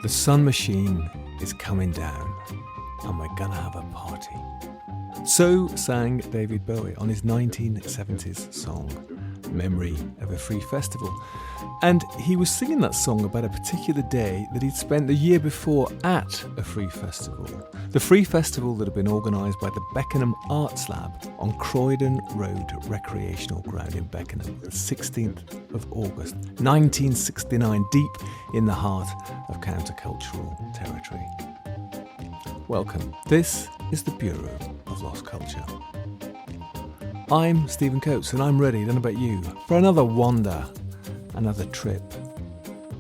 The sun machine is coming down and we're gonna have a party. So sang David Bowie on his 1970s song, Memory of a Free Festival. And he was singing that song about a particular day that he'd spent the year before at a free festival. The free festival that had been organised by the Beckenham Arts Lab on Croydon Road Recreational Ground in Beckenham, the 16th of August, 1969, deep in the heart of countercultural territory. Welcome. This is the Bureau of Lost Culture. I'm Stephen Coates and I'm ready, I don't know about you, for another wander, another trip,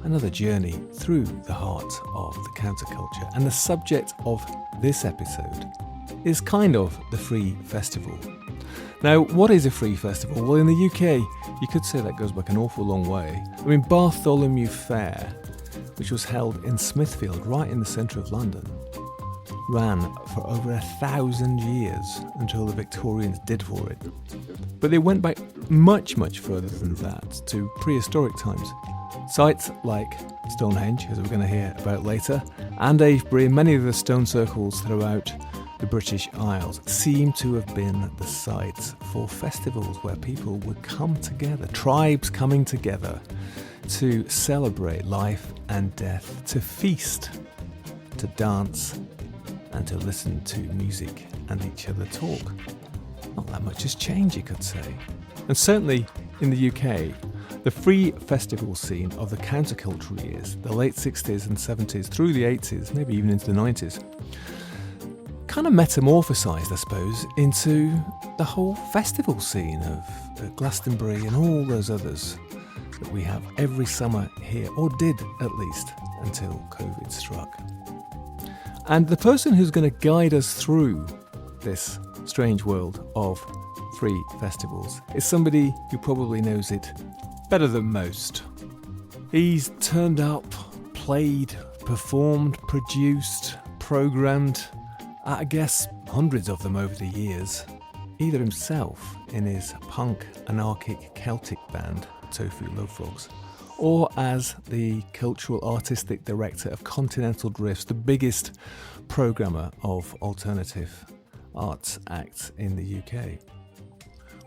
another journey through the heart of the counterculture. And the subject of this episode is kind of the free festival. Now, what is a free festival? Well, in the UK, you could say that goes back an awful long way. I mean, Bartholomew Fair, which was held in Smithfield, right in the centre of London, ran for over 1,000 years until the Victorians did for it. But they went back much further than that, to prehistoric times. Sites like Stonehenge, as we're going to hear about later, and Avebury and many of the stone circles throughout the British Isles seem to have been the sites for festivals where people would come together, tribes coming together to celebrate life and death, to feast, to dance, and to listen to music and each other talk. Not that much has changed, you could say. And certainly in the UK, the free festival scene of the countercultural years, the late 60s and 70s through the 80s, maybe even into the 90s, kind of metamorphosised, I suppose, into the whole festival scene of Glastonbury and all those others that we have every summer here, or did at least until COVID struck. And the person who's going to guide us through this strange world of free festivals is somebody who probably knows it better than most. He's turned up, played, performed, produced, programmed, I guess hundreds of them over the years, either himself in his punk anarchic Celtic band Tofu Love Frogs, or as the cultural artistic director of Continental Drifts, the biggest programmer of alternative arts acts in the UK.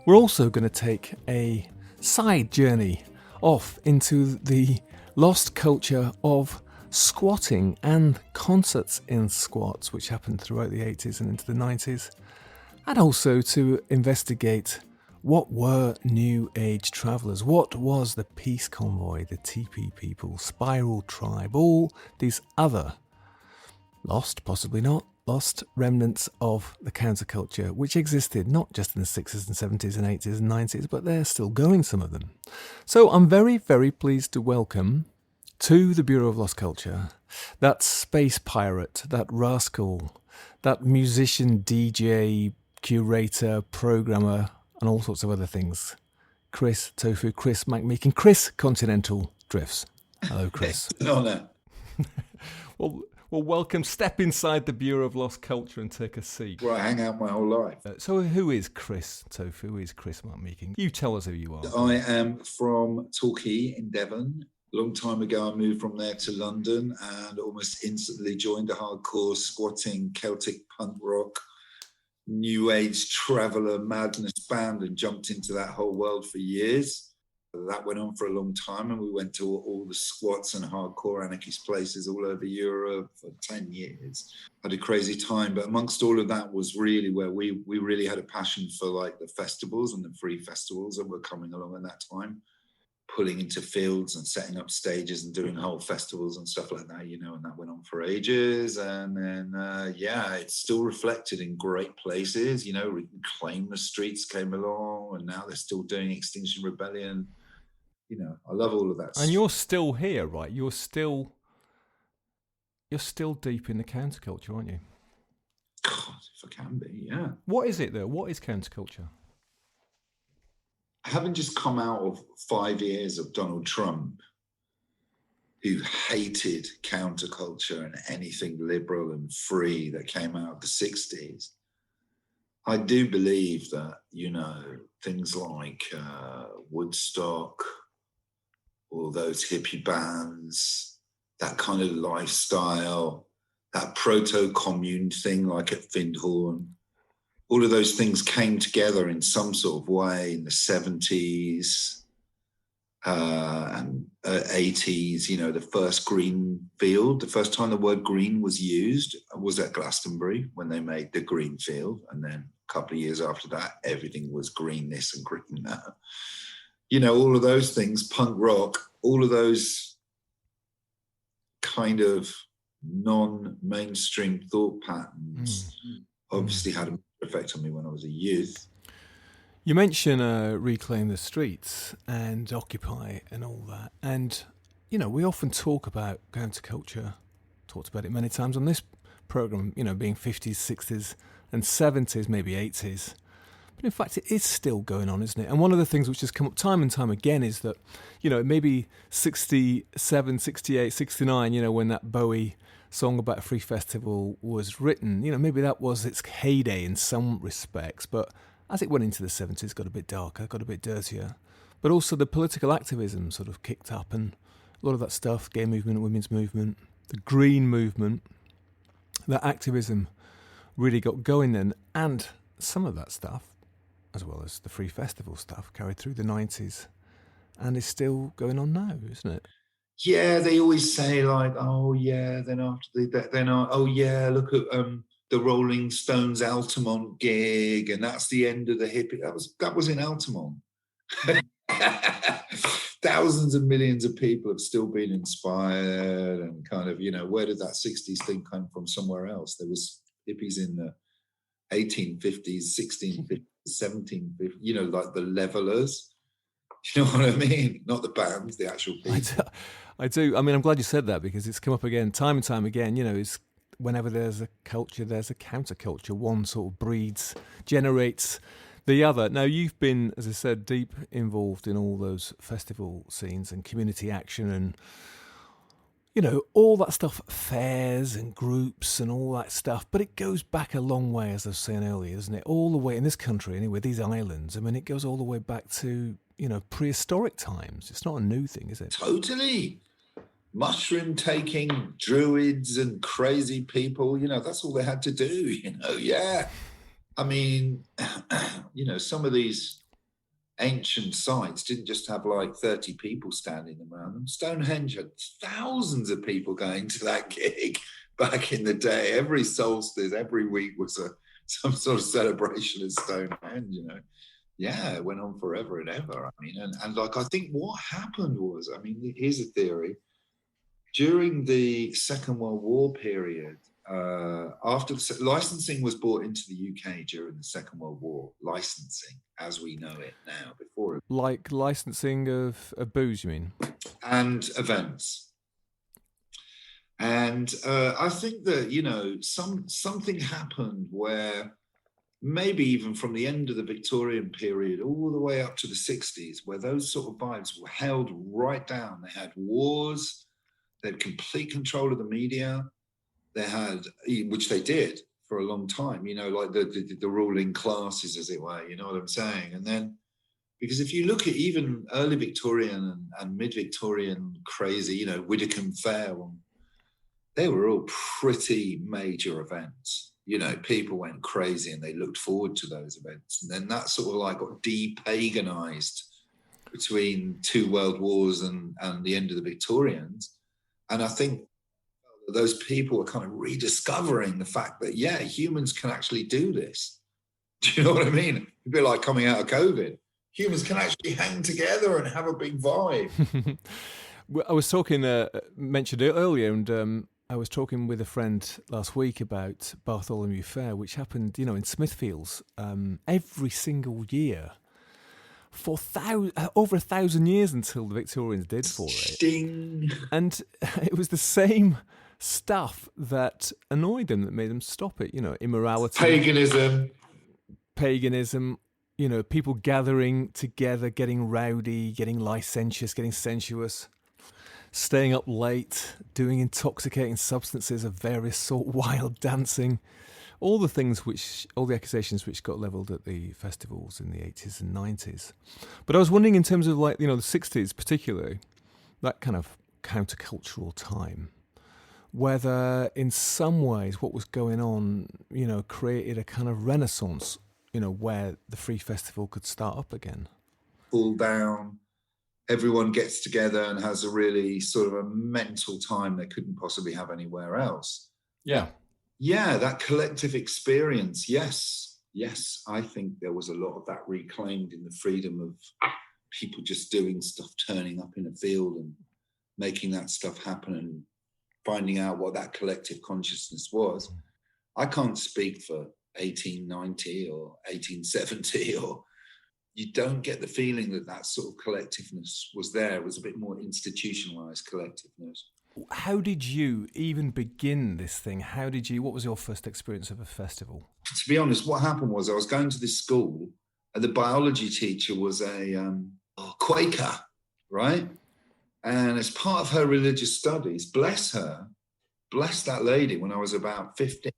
We're also going to take a side journey off into the lost culture of squatting and concerts in squats, which happened throughout the 80s and into the 90s, and also to investigate what were New Age travellers, what was the Peace Convoy, the TP people, Spiral Tribe, all these other lost, possibly not, lost remnants of the counterculture, which existed not just in the 60s and 70s and 80s and 90s, but they're still going, some of them. So I'm very pleased to welcome to the Bureau of Lost Culture that space pirate, that rascal, that musician, DJ, curator, programmer, and all sorts of other things. Chris Tofu, Chris McMeekin, Chris Continental Drifts. Hello, Chris. It's an honour. Well, welcome. Step inside the Bureau of Lost Culture and take a seat. Where I hang out my whole life. So who is Chris Tofu? Who is Chris McMeekin? You tell us who you are. I am from Torquay in Devon. A long time ago, I moved from there to London and almost instantly joined a hardcore squatting Celtic punk rock New Age traveller madness band and jumped into that whole world for years. That went on for a long time, and we went to all the squats and hardcore anarchist places all over Europe for 10 years. Had a crazy time, but amongst all of that was really where we really had a passion for like the festivals and the free festivals that were coming along at that time, pulling into fields and setting up stages and doing whole festivals and stuff like that, and that went on for ages. And then, it's still reflected in great places, Reclaim the Streets came along, and now they're still doing Extinction Rebellion. I love all of that stuff. And you're still here, right? You're still deep in the counterculture, aren't you? God, if I can be, yeah. What is it, though? What is counterculture? Having just come out of 5 years of Donald Trump, who hated counterculture and anything liberal and free that came out of the 60s, I do believe that, things like Woodstock, all those hippie bands, that kind of lifestyle, that proto-commune thing like at Findhorn. All of those things came together in some sort of way in the 70s and 80s. You know, the first green field, the first time the word green was used was at Glastonbury when they made the green field. And then a couple of years after that, everything was green this and green that. You know, all of those things, punk rock, all of those kind of non-mainstream thought patterns obviously had an effect on me when I was a youth. You mention Reclaim the Streets and Occupy and all that. And, you know, we often talk about counterculture, talked about it many times on this programme, you know, being 50s, 60s and 70s, maybe 80s. But in fact, it is still going on, isn't it? And one of the things which has come up time and time again is that, you know, maybe 67, 68, 69, you know, when that Bowie song about a free festival was written, you know, maybe that was its heyday in some respects, but as it went into the 70s, it got a bit darker, got a bit dirtier. But also the political activism sort of kicked up, and a lot of that stuff, gay movement, women's movement, the green movement, that activism really got going then. And some of that stuff, as well as the free festival stuff, carried through the 90s and is still going on now, isn't it? Yeah, they always say like, oh yeah, then oh yeah, look at the Rolling Stones Altamont gig, and that's the end of the hippie. That was in Altamont. Thousands of millions of people have still been inspired, and kind of, you know, where did that 60s thing come from? Somewhere else. There was hippies in the 1850s, 1650s, 1750s, you know, like the Levelers. You know what I mean? Not the bands, the actual people. I do. I mean, I'm glad you said that, because it's come up again, time and time again. You know, it's whenever there's a culture, there's a counterculture. One sort of generates the other. Now, you've been, as I said, deep involved in all those festival scenes and community action and, you know, all that stuff, fairs and groups and all that stuff. But it goes back a long way, as I was saying earlier, doesn't it? All the way, in this country anyway, these islands, I mean, it goes all the way back to, you know, prehistoric times. It's not a new thing, is it? Totally. Mushroom taking druids and crazy people, you know, that's all they had to do, you know. Yeah. I mean, you know, some of these ancient sites didn't just have like 30 people standing around them. Stonehenge had thousands of people going to that gig back in the day. Every solstice, every week was some sort of celebration at Stonehenge, you know. Yeah, it went on forever and ever. I mean, and like, I think what happened was, I mean, here's a theory. During the Second World War period, after licensing was brought into the UK during the Second World War, licensing as we know it now, before it, like licensing of booze, you mean? And events. And I think that, you know, something happened where maybe even from the end of the Victorian period all the way up to the 60s, where those sort of vibes were held right down. They had wars. They had complete control of the media. They had, which they did for a long time, you know, like the ruling classes, as it were, you know what I'm saying? And then, because if you look at even early Victorian and mid-Victorian crazy, you know, Widdicombe Fair, they were all pretty major events. You know, people went crazy and they looked forward to those events. And then that sort of like got de-paganized between two world wars and the end of the Victorians. And I think those people are kind of rediscovering the fact that, yeah, humans can actually do this. Do you know what I mean? It'd be like coming out of COVID. Humans can actually hang together and have a big vibe. I was talking, mentioned it earlier, and I was talking with a friend last week about Bartholomew Fair, which happened, you know, in Smithfields every single year for over 1,000 years until the Victorians did for it. Sting. And it was the same stuff that annoyed them, that made them stop it. You know, immorality, paganism. You know, people gathering together, getting rowdy, getting licentious, getting sensuous, staying up late, doing intoxicating substances of various sort, wild dancing, all the things which, all the accusations which got levelled at the festivals in the 80s and 90s. But I was wondering in terms of, like, you know, the 60s particularly, that kind of countercultural time, whether in some ways what was going on, created a kind of renaissance, where the Free Festival could start up again. Cool down. Everyone gets together and has a really sort of a mental time they couldn't possibly have anywhere else. Yeah. Yeah, that collective experience. Yes. I think there was a lot of that reclaimed in the freedom of people just doing stuff, turning up in a field and making that stuff happen and finding out what that collective consciousness was. I can't speak for 1890 or 1870, or you don't get the feeling that sort of collectiveness was there. It was a bit more institutionalized collectiveness. How did you even begin this thing? What was your first experience of a festival? To be honest, what happened was I was going to this school and the biology teacher was a Quaker, right? And as part of her religious studies, bless that lady, when I was about 15,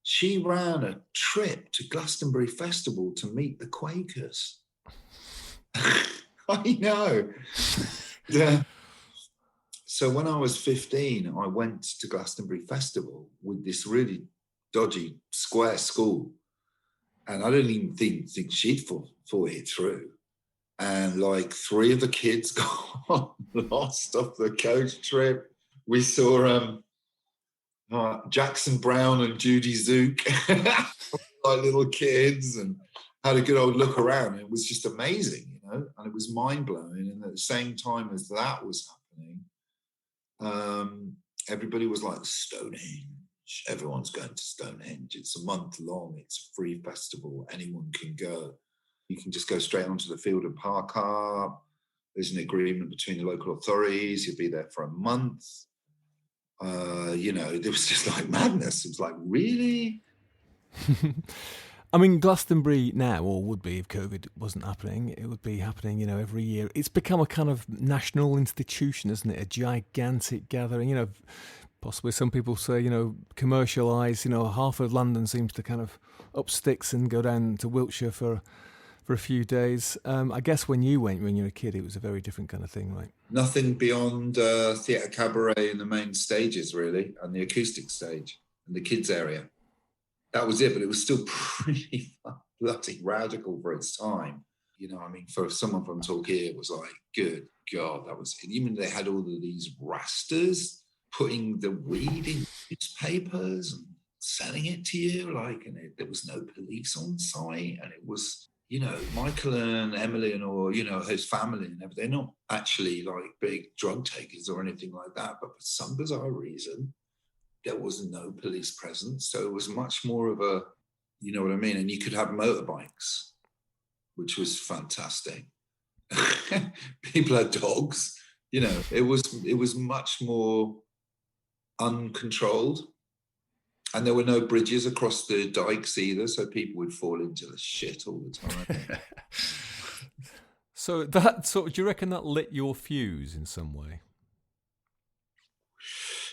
she ran a trip to Glastonbury Festival to meet the Quakers. I know. Yeah. So when I was 15, I went to Glastonbury Festival with this really dodgy square school. And I don't even think she'd thought it through. And like 3 of the kids got lost off the coach trip. We saw Jackson Brown and Judy Zook, like little kids, and had a good old look around. It was just amazing, and it was mind-blowing. And at the same time as that was happening, everybody was like, Stonehenge. Everyone's going to Stonehenge. It's a month long. It's a free festival. Anyone can go. You can just go straight onto the field and park up. There's an agreement between the local authorities. You'll be there for a month. It was just like madness. It was like, really? I mean, Glastonbury now, or would be if COVID wasn't happening, it would be happening, every year. It's become a kind of national institution, isn't it? A gigantic gathering, possibly some people say, commercialised, half of London seems to kind of up sticks and go down to Wiltshire for a few days. I guess when you went, when you were a kid, it was a very different kind of thing, right? Nothing beyond theatre cabaret and the main stages, really, and the acoustic stage and the kids area. That was it, but it was still pretty bloody radical for its time. For someone from Torquay, it was like, good God, that was... Even they had all of these rastas putting the weed in newspapers and selling it to you, and there was no police on site, and it was... Michael and Emily and all, his family and everything, they're not actually like big drug takers or anything like that. But for some bizarre reason, there was no police presence. So it was much more of a, you know what I mean? And you could have motorbikes, which was fantastic. People had dogs, it was much more uncontrolled. And there were no bridges across the dikes either, so people would fall into the shit all the time. So do you reckon that lit your fuse in some way?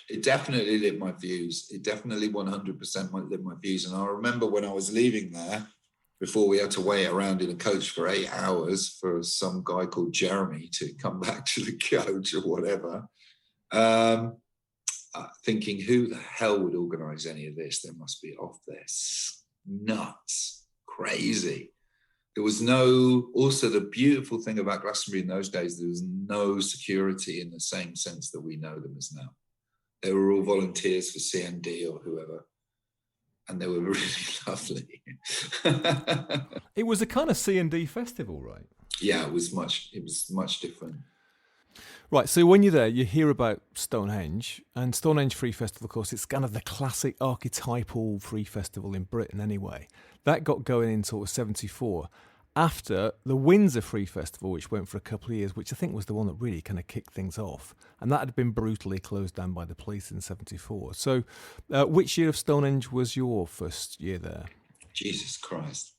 It definitely lit my fuse. It definitely 100% lit my fuse. And I remember when I was leaving there, before we had to wait around in a coach for 8 hours for some guy called Jeremy to come back to the coach or whatever, thinking, who the hell would organise any of this? They must be off their nuts, crazy. There was also the beautiful thing about Glastonbury in those days, there was no security in the same sense that we know them as now. They were all volunteers for CND or whoever, and they were really lovely. It was a kind of C&D festival, right? Yeah, it was much different. Right, so when you're there, you hear about Stonehenge, and Stonehenge Free Festival, of course, it's kind of the classic archetypal free festival in Britain anyway. That got going in sort of 74, after the Windsor Free Festival, which went for a couple of years, which I think was the one that really kind of kicked things off, and that had been brutally closed down by the police in 74. So which year of Stonehenge was your first year there? Jesus Christ.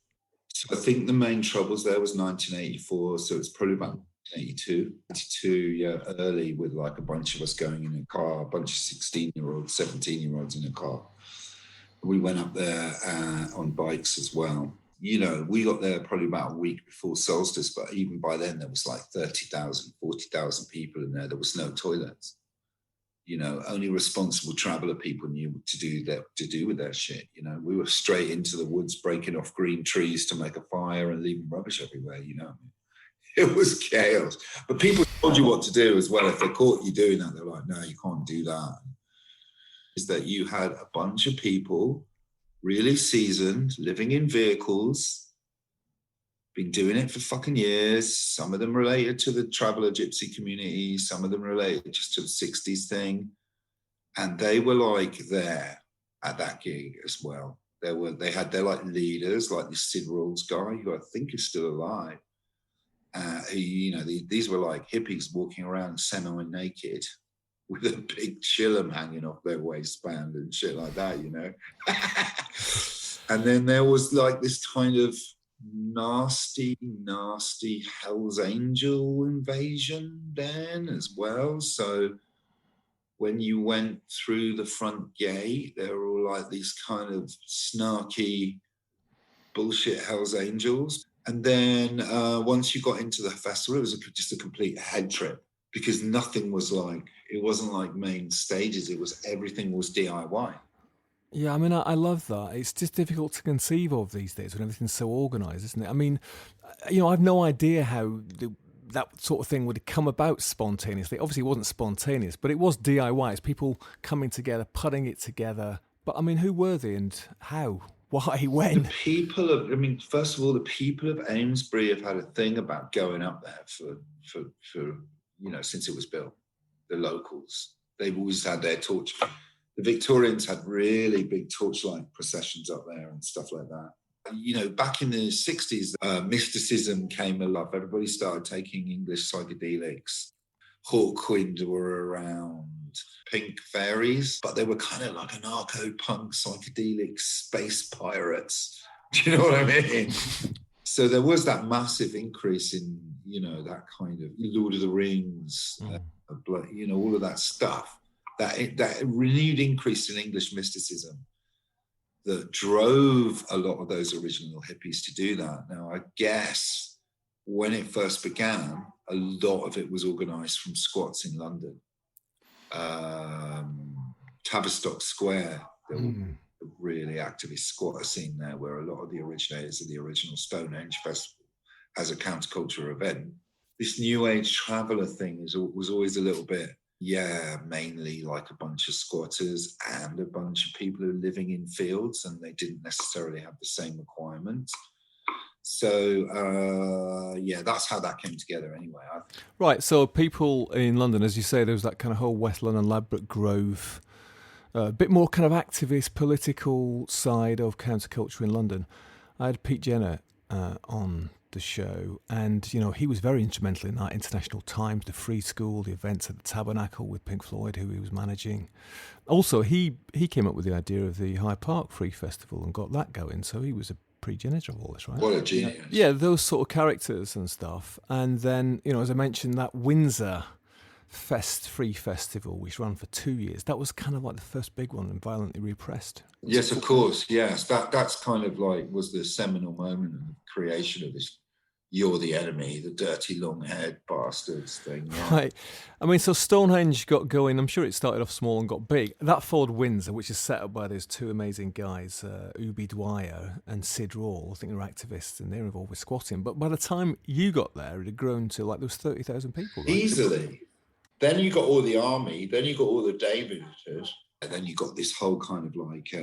So I think the main troubles there was 1984, so it's probably about 82, yeah, early, with like a bunch of us going in a car, a bunch of 16-year-olds, 17-year-olds in a car. We went up there on bikes as well. we got there probably about a week before solstice, but even by then there was like 30,000, 40,000 people in there. There was no toilets. Only responsible traveler people knew what to do with their shit. We were straight into the woods, breaking off green trees to make a fire and leaving rubbish everywhere. It was chaos. But people told you what to do as well. If they caught you doing that, they're like, no, you can't do that. Is that you had a bunch of people, really seasoned, living in vehicles, been doing it for fucking years. Some of them related to the traveler gypsy community, some of them related just to the 60s thing. And they were like there at that gig as well. They had their like leaders, like this Sid Rawls guy, who I think is still alive. These were like hippies walking around semi-naked with a big chillum hanging off their waistband and shit like that, And then there was like this kind of nasty Hell's Angel invasion then as well. So when you went through the front gate, there were all like these kind of snarky bullshit Hell's Angels. And then once you got into the festival, it was just a complete head trip, because nothing was like, it wasn't like main stages. Everything was DIY. Yeah, I mean, I love that. It's just difficult to conceive of these days when everything's so organised, isn't it? I mean, I've no idea how that sort of thing would come about spontaneously. Obviously, it wasn't spontaneous, but it was DIY. It's people coming together, putting it together. But I mean, who were they and how? Why? When? First of all, the people of Amesbury have had a thing about going up there for since it was built. The locals, they've always had their torch. The Victorians had really big torchlight processions up there and stuff like that. Back in the 60s, mysticism came alive. Everybody started taking English psychedelics. Hawkwind were around, pink fairies, but they were kind of like anarcho-punk psychedelic space pirates. Do you know what I mean? So there was that massive increase in, that kind of Lord of the Rings, all of that stuff. That renewed increase in English mysticism that drove a lot of those original hippies to do that. Now, I guess when it first began, a lot of it was organised from squats in London. Tavistock Square, there was a really activist squatter scene there, where a lot of the originators of the original Stonehenge Festival as a counterculture event. This New Age traveller thing was always a little bit, mainly like a bunch of squatters and a bunch of people who are living in fields, and they didn't necessarily have the same requirements. So, that's how that came together anyway. Right, so people in London, as you say, there was that kind of whole West London, Ladbroke Grove, a bit more kind of activist, political side of counterculture in London. I had Pete Jenner on the show, and he was very instrumental in that. International Times, the Free School, the events at the Tabernacle with Pink Floyd, who he was managing. Also, he came up with the idea of the Hyde Park Free Festival and got that going, so he was a pre-genitor of all this, right? What a genius. Yeah, those sort of characters and stuff. And then, as I mentioned, that Windsor Free Festival, which ran for 2 years, that was kind of like the first big one and violently repressed. Yes, of course, yes. That's kind of like was the seminal moment of the creation of this "you're the enemy, the dirty long-haired bastards" thing. Yeah. Right. I mean, so Stonehenge got going. I'm sure it started off small and got big. That followed Windsor, which is set up by those two amazing guys, Ubi Dwyer and Sid Rawls. I think they're activists and they're involved with squatting. But by the time you got there, it had grown to like there was 30,000 people. Right? Easily. Then you got all the army. Then you got all the day visitors. And then you got this whole kind of like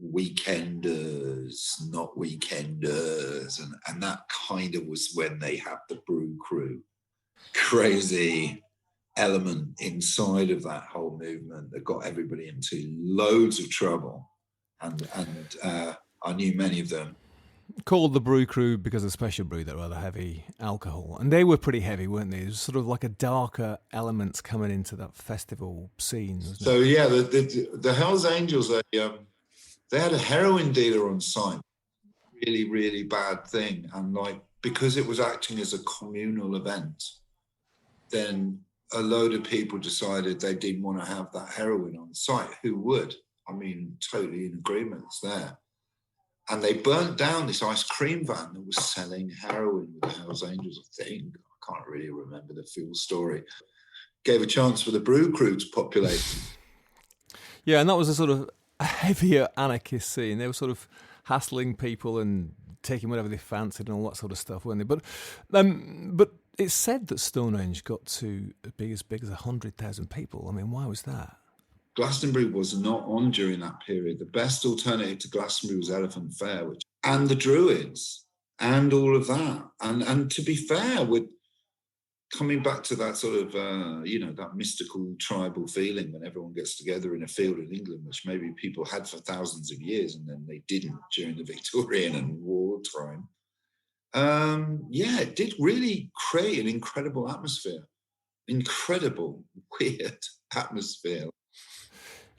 weekenders, not weekenders, and that kind of was when they had the Brew Crew crazy element inside of that whole movement that got everybody into loads of trouble, and I knew many of them. Called the Brew Crew because of special brew, that rather heavy alcohol, and they were pretty heavy, weren't they? It was sort of like a darker elements coming into that festival scene. So yeah, the Hells Angels, they had a heroin dealer on site. Really, really bad thing. And like, because it was acting as a communal event, then a load of people decided they didn't want to have that heroin on site. Who would? I mean, totally in agreement there. And they burnt down this ice cream van that was selling heroin with the Hells Angels, I think. I can't really remember the full story. Gave a chance for the brew crew to populate. Yeah, and that was a sort of a heavier anarchist scene. They were sort of hassling people and taking whatever they fancied and all that sort of stuff, weren't they? But it's said that Stonehenge got to be as big as 100,000 people. I mean, why was that? Glastonbury was not on during that period. The best alternative to Glastonbury was Elephant Fair, and the Druids and all of that. And to be fair, with coming back to that sort of, that mystical tribal feeling when everyone gets together in a field in England, which maybe people had for thousands of years and then they didn't during the Victorian and war time. It did really create an incredible atmosphere, incredible, weird atmosphere.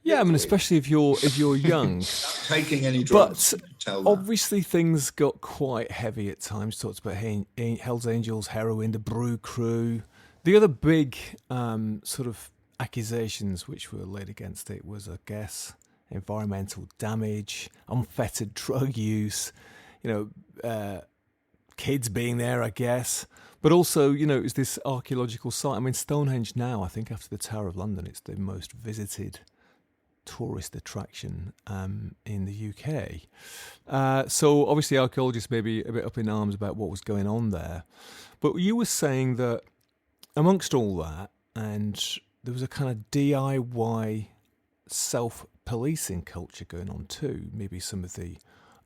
Yeah, I mean, especially if you're young. Taking any drugs. But obviously things got quite heavy at times. Talked about Hells Angels, heroin, the brew crew. The other big sort of accusations which were laid against it was, I guess, environmental damage, unfettered drug use, kids being there, I guess. But also, it's this archaeological site. I mean, Stonehenge now, I think after the Tower of London, it's the most visited tourist attraction in the UK. So obviously archaeologists may be a bit up in arms about what was going on there. But you were saying that amongst all that, and there was a kind of DIY self-policing culture going on too. Maybe some of the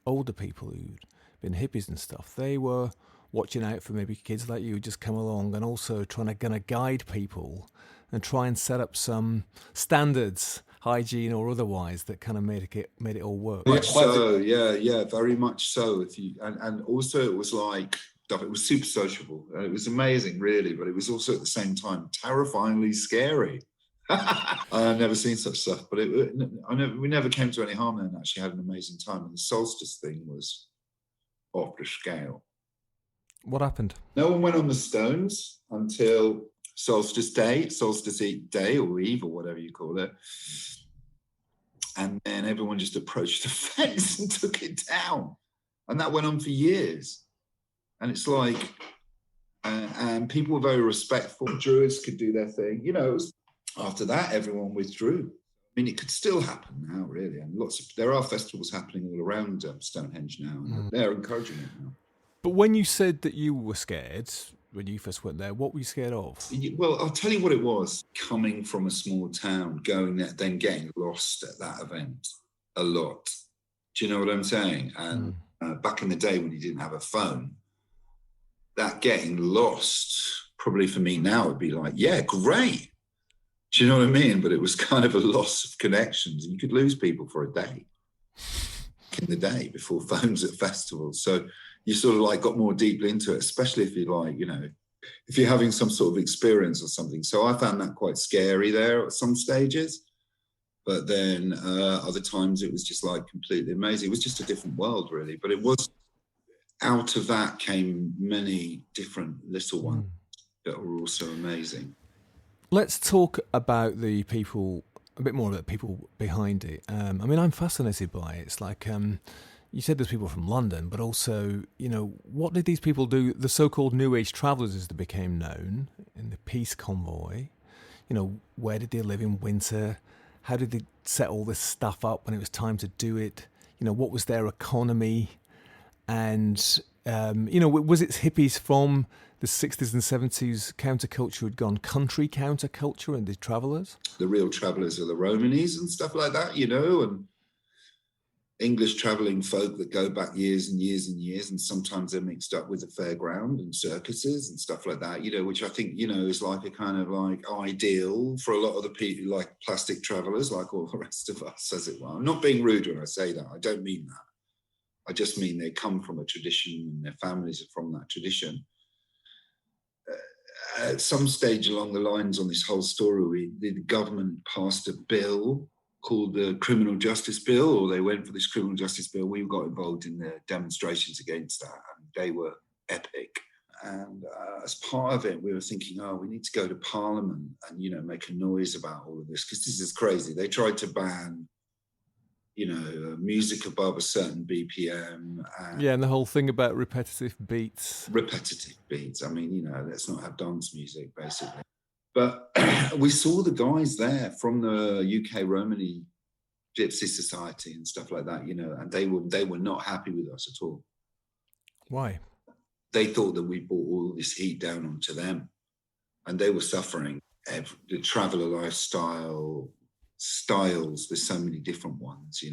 older people who'd been hippies and stuff, they were watching out for maybe kids like you who just come along and also trying to guide people and try and set up some standards, hygiene or otherwise, that kind of made it all work. Very much so. And also it was like, it was super sociable. It was amazing, really, but it was also at the same time terrifyingly scary. I've never seen such stuff, but we never came to any harm and actually had an amazing time. And the solstice thing was off the scale. What happened? No one went on the stones until solstice day or eve or whatever you call it. And then everyone just approached the fence and took it down. And that went on for years. And it's like, and people were very respectful. Druids could do their thing. After that, everyone withdrew. I mean, it could still happen now, really. And there are festivals happening all around Stonehenge now. And they're encouraging it now. But when you said that you were scared, when you first went there, what were you scared of? Well, I'll tell you what it was. Coming from a small town, going there, then getting lost at that event a lot. Do you know what I'm saying? And back in the day when you didn't have a phone, that getting lost, probably for me now, would be like, yeah, great. Do you know what I mean? But it was kind of a loss of connections. You could lose people for a day in the day before phones at festivals. So you sort of like got more deeply into it, especially if you're like, if you're having some sort of experience or something. So I found that quite scary there at some stages. But then other times it was just like completely amazing. It was just a different world, really. But it was, out of that came many different little ones that were also amazing. Let's talk about the people, a bit more about the people behind it. I mean, I'm fascinated by it. It's like, you said there's people from London, but also, what did these people do? The so-called New Age travellers, as they became known, in the peace convoy. Where did they live in winter? How did they set all this stuff up when it was time to do it? What was their economy? And, was it hippies from the 60s and 70s counterculture had gone country counterculture and the travellers? The real travellers are the Romanis and stuff like that, and English travelling folk that go back years and years and years, and sometimes they're mixed up with the fairground and circuses and stuff like that, which I think, is like a kind of like ideal for a lot of the people, like plastic travellers, like all the rest of us, as it were. I'm not being rude when I say that. I don't mean that. I just mean they come from a tradition and their families are from that tradition. At some stage along the lines on this whole story, the government passed a bill called the Criminal Justice Bill, or they went for this Criminal Justice Bill. We got involved in the demonstrations against that, and they were epic. And as part of it, we were thinking, we need to go to Parliament and, make a noise about all of this, because this is crazy. They tried to ban, music above a certain BPM. And the whole thing about repetitive beats. I mean, let's not have dance music, basically. But we saw the guys there from the UK Romany Gypsy Society and stuff like that, and they were not happy with us at all. Why? They thought that we brought all this heat down onto them, and they were suffering. The traveller lifestyle styles, there's so many different ones,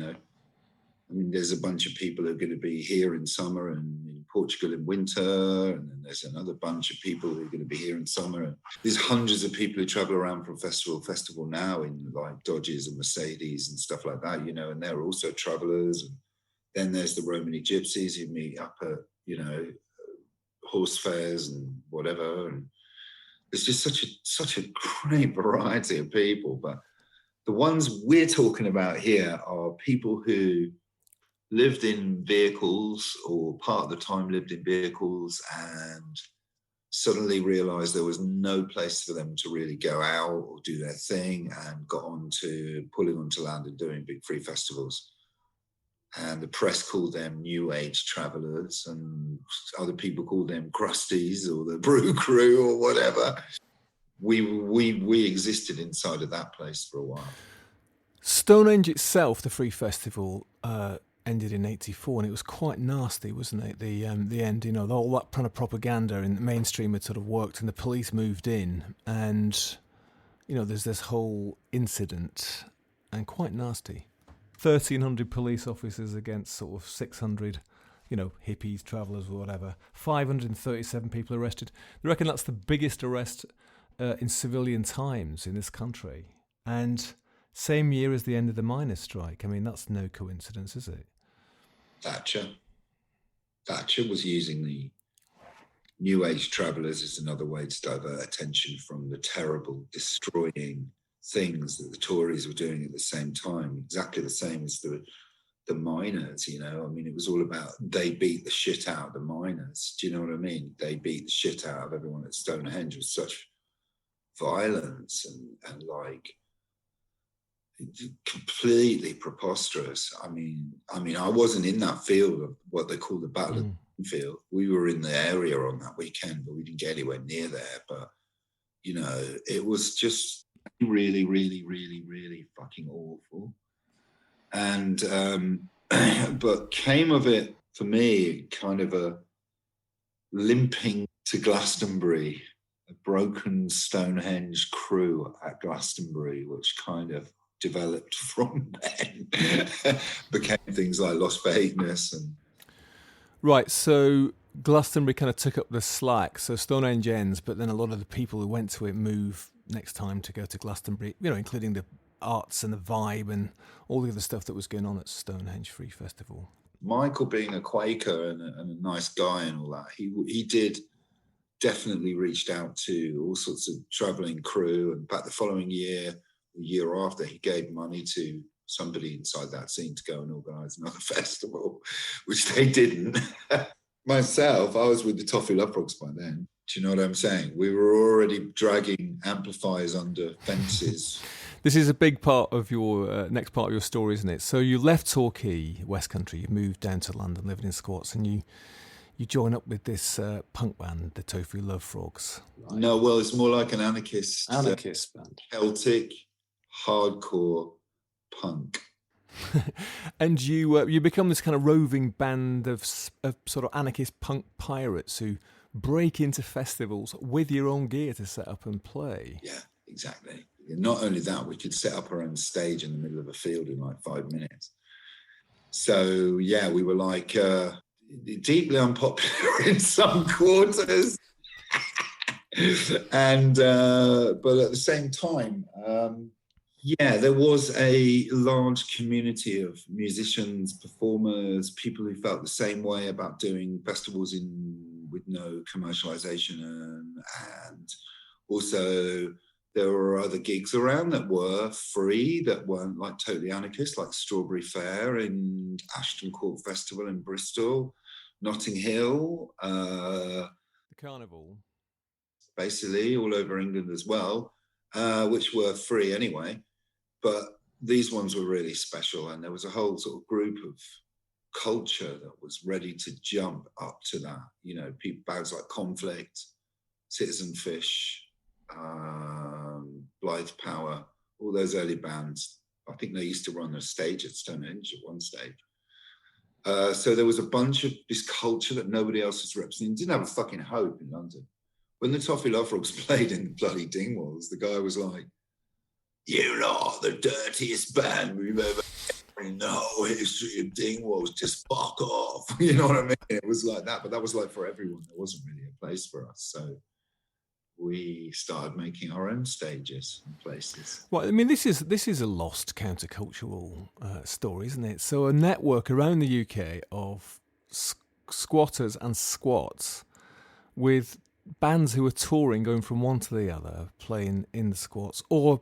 I mean, there's a bunch of people who are going to be here in summer and in Portugal in winter, and then there's another bunch of people who are going to be here in summer. There's hundreds of people who travel around from festival to festival now in like Dodges and Mercedes and stuff like that, and they're also travellers. And then there's the Romany Gypsies who meet up at, horse fairs and whatever. And it's just such a great variety of people. But the ones we're talking about here are people who lived in vehicles, or part of the time lived in vehicles, and suddenly realized there was no place for them to really go out or do their thing, and got on to pulling onto land and doing big free festivals. And the press called them new age travelers, and other people called them crusties or the brew crew or whatever. We existed inside of that place for a while. Stonehenge itself, the free festival, ended in '84, and it was quite nasty, wasn't it? The end, all that kind of propaganda in the mainstream had sort of worked, and the police moved in, and there's this whole incident, and quite nasty. 1,300 police officers against sort of 600, hippies, travellers, or whatever. 537 people arrested. They reckon that's the biggest arrest in civilian times in this country, and same year as the end of the miners' strike. I mean, that's no coincidence, is it? Thatcher was using the New Age travellers as another way to divert attention from the terrible, destroying things that the Tories were doing at the same time, exactly the same as the miners, I mean, it was all about they beat the shit out of the miners. Do you know what I mean? They beat the shit out of everyone at Stonehenge with such violence and like completely preposterous. I mean, I wasn't in that field of what they call the Battle of the Field. We were in the area on that weekend, but we didn't get anywhere near there. But it was just really, really, really, really fucking awful. And but came of it for me kind of a limping to Glastonbury, a broken Stonehenge crew at Glastonbury, which kind of developed from then, became things like Lost for Hateness. And right, so Glastonbury kind of took up the slack. So Stonehenge ends, but then a lot of the people who went to it move next time to go to Glastonbury, including the arts and the vibe and all the other stuff that was going on at Stonehenge Free Festival. Michael, being a Quaker and a nice guy and all that, he did definitely reached out to all sorts of travelling crew. And back the following year, the year after, he gave money to somebody inside that scene to go and organise another festival, which they didn't. Myself, I was with the Tofu Love Frogs by then. Do you know what I'm saying? We were already dragging amplifiers under fences. This is a big part of your next part of your story, isn't it? So you left Torquay, West Country, you moved down to London, living in squats, and you join up with this punk band, the Tofu Love Frogs. Right. No, well, it's more like an anarchist band. Celtic, hardcore punk. And you become this kind of roving band of sort of anarchist punk pirates who break into festivals with your own gear to set up and play. Yeah, exactly. Not only that, we could set up our own stage in the middle of a field in like 5 minutes. So, yeah, we were like deeply unpopular in some quarters. And but at the same time, there was a large community of musicians, performers, people who felt the same way about doing festivals with no commercialization, and also there were other gigs around that were free, that weren't like totally anarchist, like Strawberry Fair and Ashton Court Festival in Bristol, Notting Hill, the Carnival, basically all over England as well, which were free anyway. But these ones were really special, and there was a whole sort of group of culture that was ready to jump up to that. You know, bands like Conflict, Citizen Fish, Blythe Power, all those early bands. I think they used to run a stage at Stonehenge at one stage. So there was a bunch of this culture that nobody else was representing. Didn't have a fucking hope in London. When the Tofu Love Frogs played in bloody Dingwalls, the guy was like, "You lot are the dirtiest band we've ever in the whole history of Dingwalls. Just fuck off." You know what I mean? It was like that, but that was like for everyone. There wasn't really a place for us. So we started making our own stages and places. Well, I mean, this is a lost countercultural story, isn't it? So a network around the UK of squatters and squats with bands who are touring, going from one to the other, playing in the squats, or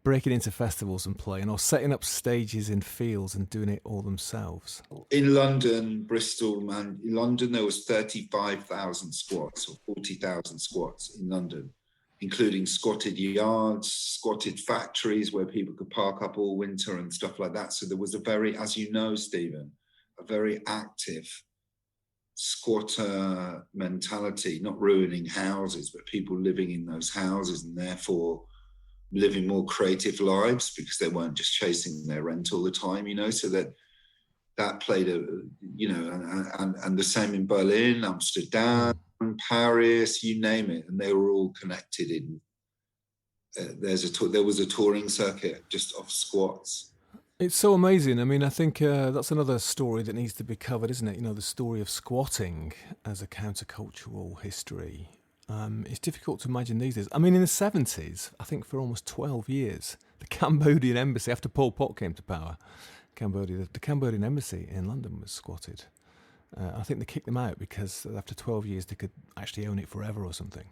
breaking into festivals and playing, or setting up stages in fields and doing it all themselves. In London, Bristol, man, in London there was 35,000 squats or 40,000 squats in London, including squatted yards, squatted factories where people could park up all winter and stuff like that. So there was a very, as you know, Stephen, a very active squatter mentality, not ruining houses, but people living in those houses and therefore living more creative lives because they weren't just chasing their rent all the time, you know. So that played a, you know, and the same in Berlin, Amsterdam, Paris, you name it, and they were all connected in. There was a touring circuit just of squats. It's so amazing. I mean, I think that's another story that needs to be covered, isn't it? You know, the story of squatting as a countercultural history. It's difficult to imagine these days. I mean, in the 70s, I think for almost 12 years, the Cambodian embassy, after Pol Pot came to power, the Cambodian embassy in London was squatted. I think they kicked them out because after 12 years they could actually own it forever or something.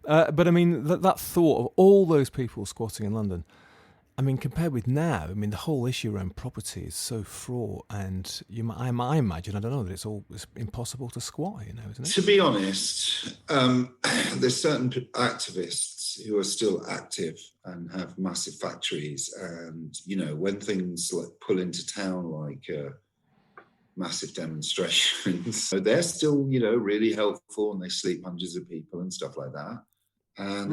But I mean, that thought of all those people squatting in London, I mean, compared with now, I mean, the whole issue around property is so fraught, and I imagine, I don't know, that it's impossible to squat here now, isn't it? To be honest, there's certain activists who are still active and have massive factories, and, you know, when things like pull into town, like massive demonstrations, so they're still, you know, really helpful, and they sleep hundreds of people and stuff like that. And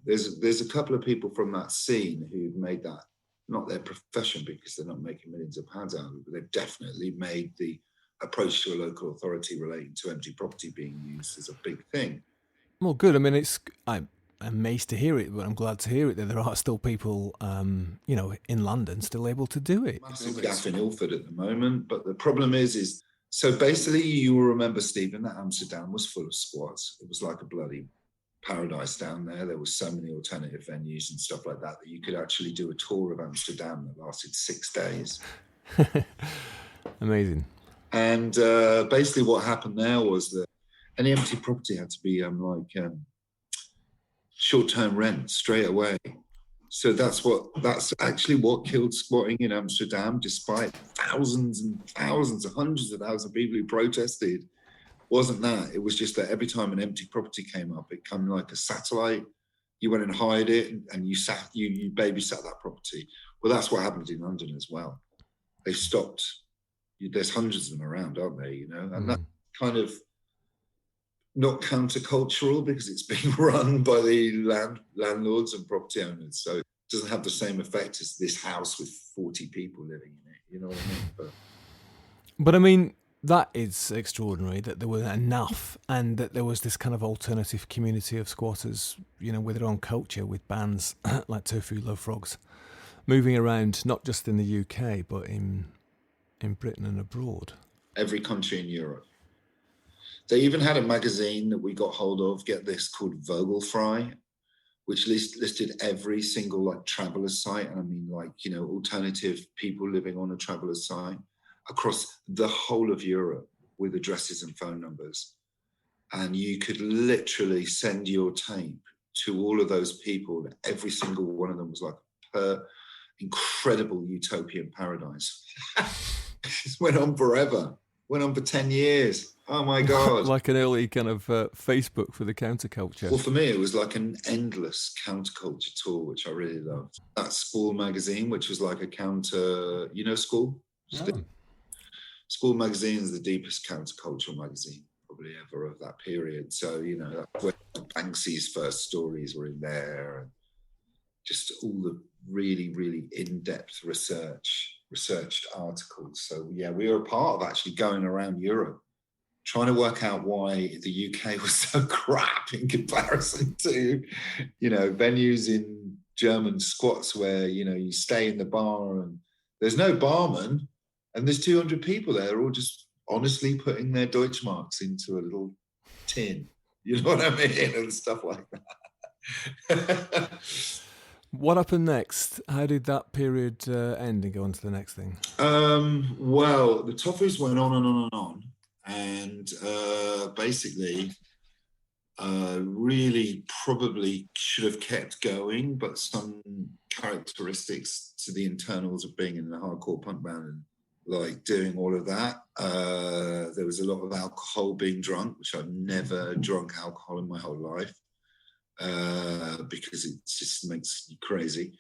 there's a couple of people from that scene who've made that not their profession because they're not making millions of pounds out of it, but they've definitely made the approach to a local authority relating to empty property being used as a big thing. Well, good. I mean, I'm amazed to hear it, but I'm glad to hear it that there are still people, you know, in London still able to do it. Massive gap in Ilford at the moment, but the problem is so basically you will remember, Stephen, that Amsterdam was full of squats. It was like a bloody paradise down there. There was so many alternative venues and stuff like that you could actually do a tour of Amsterdam that lasted 6 days. Amazing. And basically what happened there was that any empty property had to be short-term rent straight away. So that's actually what killed squatting in Amsterdam, despite thousands and thousands and hundreds of thousands of people who protested. Wasn't that, it was just that every time an empty property came up, it came like a satellite. You went and hired it, and you babysat that property. Well, that's what happened in London as well. They stopped. There's hundreds of them around, aren't there? You know, and that kind of not countercultural because it's being run by the landlords and property owners, so it doesn't have the same effect as this house with 40 people living in it. You know what I mean? But I mean, that is extraordinary that there were enough, and that there was this kind of alternative community of squatters, you know, with their own culture, with bands like Tofu Love Frogs moving around, not just in the UK, but in Britain and abroad. Every country in Europe. They even had a magazine that we got hold of, get this, called Vogelfrei, which listed every single like traveller site, and I mean like, you know, alternative people living on a traveller site across the whole of Europe with addresses and phone numbers. And you could literally send your tape to all of those people. Every single one of them was like incredible utopian paradise. It just went on forever. Went on for 10 years. Oh my God. Like an early kind of Facebook for the counterculture. Well, for me, it was like an endless counterculture tour, which I really loved. That School magazine, which was like a counter, School? Oh. School magazine is the deepest countercultural magazine probably ever of that period. So, that's where Banksy's first stories were in there, and just all the really, really in-depth researched articles. So, yeah, we were a part of actually going around Europe, trying to work out why the UK was so crap in comparison to, venues in German squats where, you stay in the bar and there's no barman and there's 200 people there all just honestly putting their Deutschmarks into a little tin. You know what I mean? And stuff like that. What happened next? How did that period end and go on to the next thing? Well, the Toffees went on and on and on. And basically, really probably should have kept going, but some characteristics to the internals of being in a hardcore punk band and like doing all of that. There was a lot of alcohol, being drunk, which I've never drunk alcohol in my whole life because it just makes you crazy.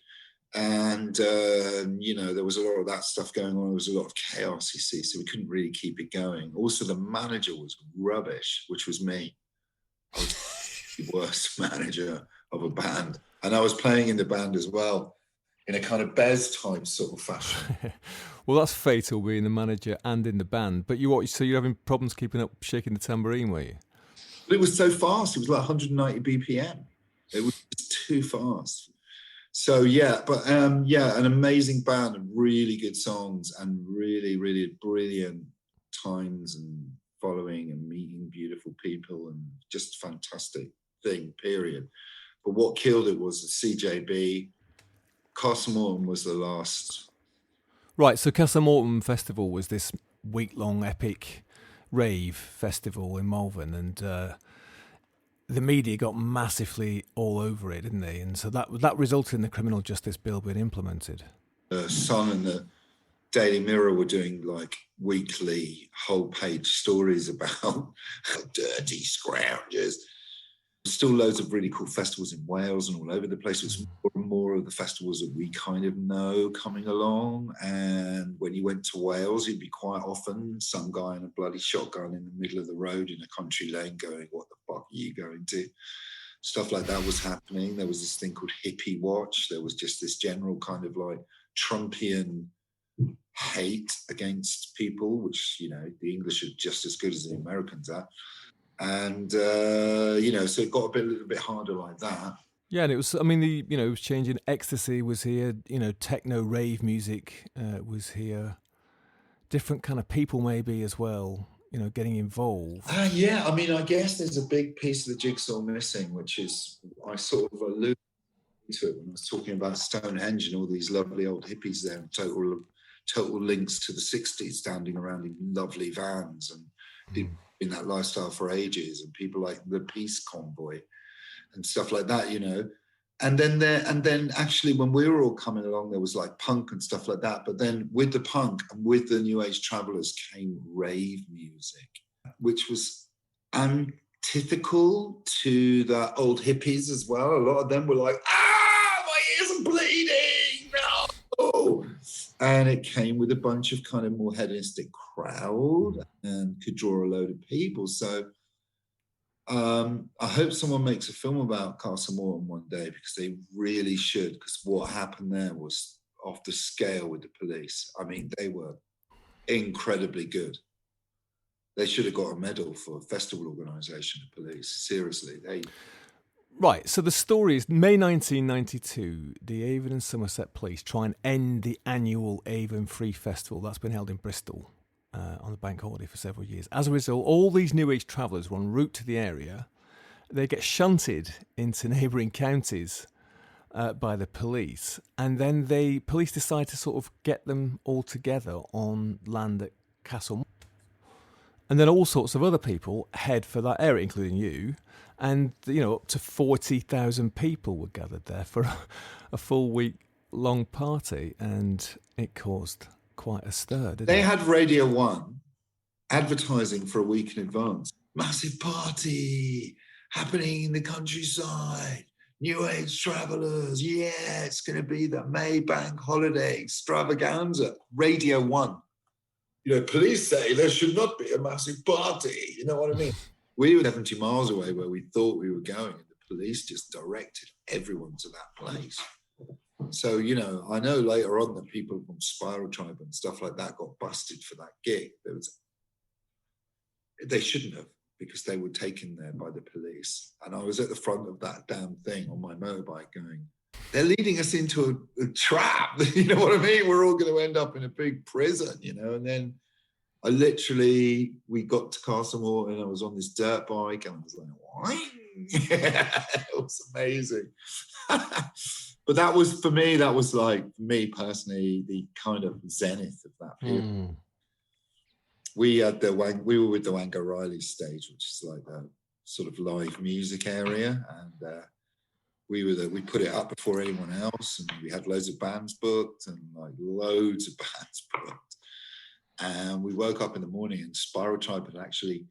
And, there was a lot of that stuff going on. There was a lot of chaos, you see, so we couldn't really keep it going. Also, the manager was rubbish, which was me. I was the worst manager of a band. And I was playing in the band as well, in a kind of Bez type sort of fashion. Well, that's fatal, being the manager and in the band. But so you're having problems keeping up shaking the tambourine, were you? But it was so fast. It was like 190 BPM. It was just too fast. So, yeah, but an amazing band and really good songs and really, really brilliant times and following and meeting beautiful people and just fantastic thing, period. But what killed it was the CJB. Castle Morton was the last. Right, so Castle Morton Festival was this week-long epic rave festival in Malvern, and the media got massively all over it, didn't they? And so that resulted in the criminal justice bill being implemented. The Sun and the Daily Mirror were doing like weekly whole-page stories about dirty scroungers. Still loads of really cool festivals in Wales and all over the place. It's more and more of the festivals that we kind of know coming along. And when you went to Wales, you'd be quite often some guy in a bloody shotgun in the middle of the road in a country lane going, what the fuck are you going to? Stuff like that was happening. There was this thing called Hippie Watch. There was just this general kind of like Trumpian hate against people, which, the English are just as good as the Americans are. And, so it got a little bit harder like that. Yeah, and it was, it was changing. Ecstasy was here, techno rave music was here. Different kind of people maybe as well, getting involved. Yeah, I guess there's a big piece of the jigsaw missing, which is, I sort of alluded to it when I was talking about Stonehenge and all these lovely old hippies there, and total links to the 60s, standing around in lovely vans and people in that lifestyle for ages, and people like the Peace Convoy and stuff like that, And then actually when we were all coming along, there was like punk and stuff like that. But then with the punk and with the New Age travelers came rave music, which was antithetical to the old hippies as well. A lot of them were like, my ears are bleeding, no! And it came with a bunch of kind of more hedonistic crowd and could draw a load of people. So I hope someone makes a film about Castle Morton one day, because they really should, because what happened there was off the scale with the police. They were incredibly good. They should have got a medal for festival organisation, the police. Seriously, Right, so the story is May 1992, the Avon and Somerset Police try and end the annual Avon Free Festival that's been held in Bristol on the bank holiday for several years. As a result, all these New Age travellers were en route to the area. They get shunted into neighbouring counties by the police, and then the police decide to sort of get them all together on land at Castle Morton. And then all sorts of other people head for that area, including you. And, up to 40,000 people were gathered there for a full week-long party. And it caused quite a stir, didn't it? They had Radio 1 advertising for a week in advance. Massive party happening in the countryside. New Age travelers. Yeah, it's going to be the May Bank holiday extravaganza. Radio 1. Police say there should not be a massive party. You know what I mean? We were 70 miles away where we thought we were going, and the police just directed everyone to that place. So, I know later on that people from Spiral Tribe and stuff like that got busted for that gig. They shouldn't have, because they were taken there by the police. And I was at the front of that damn thing on my motorbike going, they're leading us into a trap. You know what I mean? We're all going to end up in a big prison, And then we got to Castlemore and I was on this dirt bike and I was like, why? Yeah, it was amazing. But that was, for me, like, me personally, the kind of zenith of that period. We were with the Wango Riley stage, which is like a sort of live music area, and we put it up before anyone else, and we had loads of bands booked, and like loads of bands booked. And we woke up in the morning, and Spiral Tribe had actually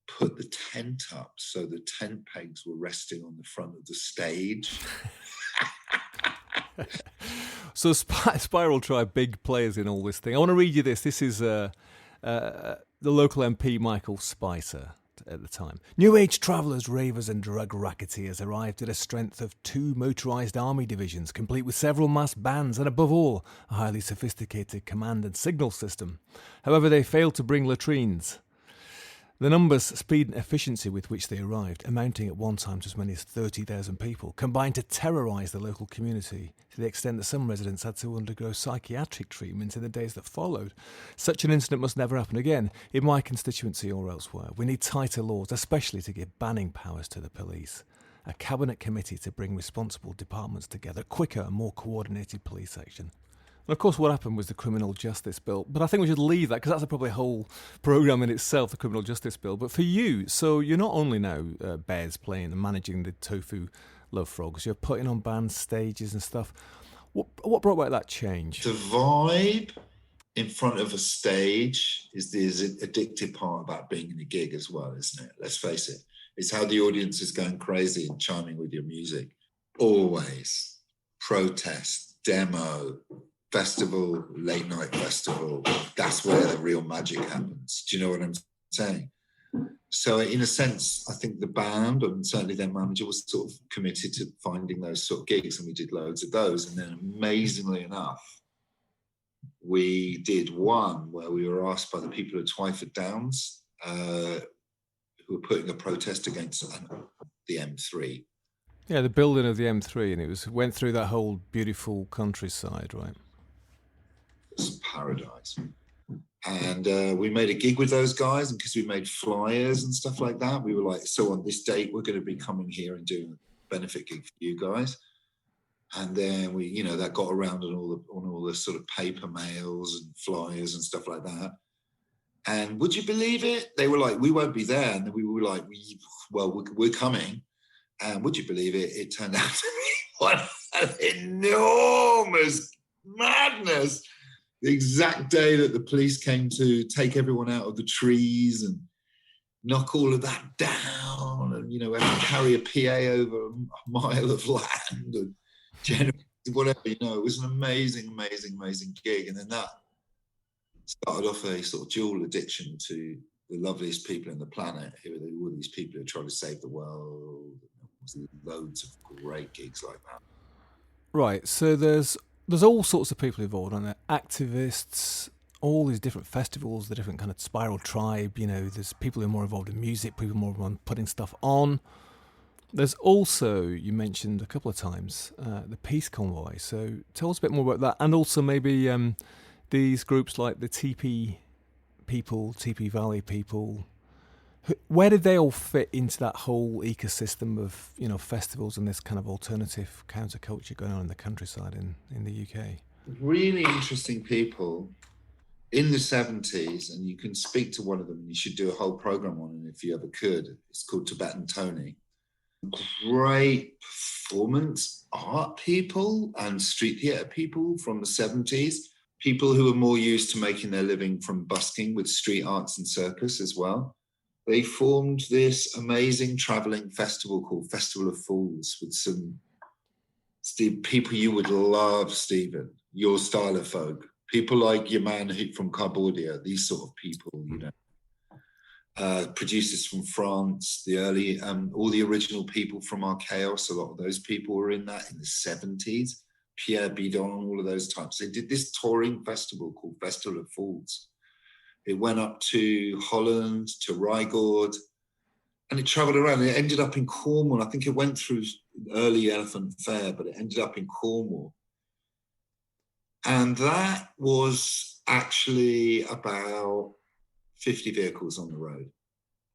put the tent up, so the tent pegs were resting on the front of the stage. So Spiral Tribe, big players in all this thing. I want to read you this. This is the local MP, Michael Spicer, at the time. New Age travellers, ravers and drug racketeers arrived at a strength of 2 motorised army divisions, complete with several massed bands and, above all, a highly sophisticated command and signal system. However, they failed to bring latrines. The numbers, speed and efficiency with which they arrived, amounting at one time to as many as 30,000 people, combined to terrorise the local community to the extent that some residents had to undergo psychiatric treatment in the days that followed. Such an incident must never happen again, in my constituency or elsewhere. We need tighter laws, especially to give banning powers to the police. A cabinet committee to bring responsible departments together, quicker and more coordinated police action. And of course, what happened was the Criminal Justice Bill. But I think we should leave that, because that's probably a whole programme in itself, the Criminal Justice Bill. But for you, so you're not only now Bears playing and managing the Tofu Love Frogs, you're putting on band stages and stuff. What brought about that change? The vibe in front of a stage is the addictive part about being in a gig as well, isn't it? Let's face it. It's how the audience is going crazy and chiming with your music. Always. Protest, demo, festival, late night festival, that's where the real magic happens. Do you know what I'm saying? So in a sense, I think the band, and certainly their manager, was sort of committed to finding those sort of gigs, and we did loads of those. And then amazingly enough, we did one where we were asked by the people of Twyford Downs, who were putting a protest against the M3. Yeah, the building of the M3, and it went through that whole beautiful countryside, right? It's paradise. And we made a gig with those guys, and because we made flyers and stuff like that, we were like, so on this date we're going to be coming here and doing a benefit gig for you guys. And then we, that got around on all the sort of paper mails and flyers and stuff like that. And would you believe it? They were like, we won't be there. And then we were like, we're coming. And would you believe it? It turned out to be one enormous madness. The exact day that the police came to take everyone out of the trees and knock all of that down, and we had to carry a PA over a mile of land and generate whatever. It was an amazing gig, and then that started off a sort of dual addiction to the loveliest people on the planet. Who are all these people who are trying to save the world? There was loads of great gigs like that. Right. So there's all sorts of people involved on it, activists, all these different festivals, the different kind of Spiral Tribe, there's people who are more involved in music, people more involved in putting stuff on. There's also, you mentioned a couple of times, the Peace Convoy. So tell us a bit more about that, and also maybe these groups like the TP people, TP Valley people. Where did they all fit into that whole ecosystem of festivals and this kind of alternative counterculture going on in the countryside in the UK? Really interesting people in the 70s, and you can speak to one of them, and you should do a whole program on it if you ever could. It's called Tibetan Tony. Great performance art people and street theatre people from the 70s. people who are more used to making their living from busking with street arts and circus as well. They formed this amazing traveling festival called Festival of Fools with some people you would love, Stephen, your style of folk. People like your man from Cambodia, these sort of people, you know. Producers from France, the early, all the original people from our Chaos, a lot of those people were in that in the 70s. Pierre Bidon, all of those types. They did this touring festival called Festival of Fools. It went up to Holland, to Rygord, and it traveled around. It ended up in Cornwall. I think it went through early Elephant Fair, but it ended up in Cornwall. And that was actually about 50 vehicles on the road.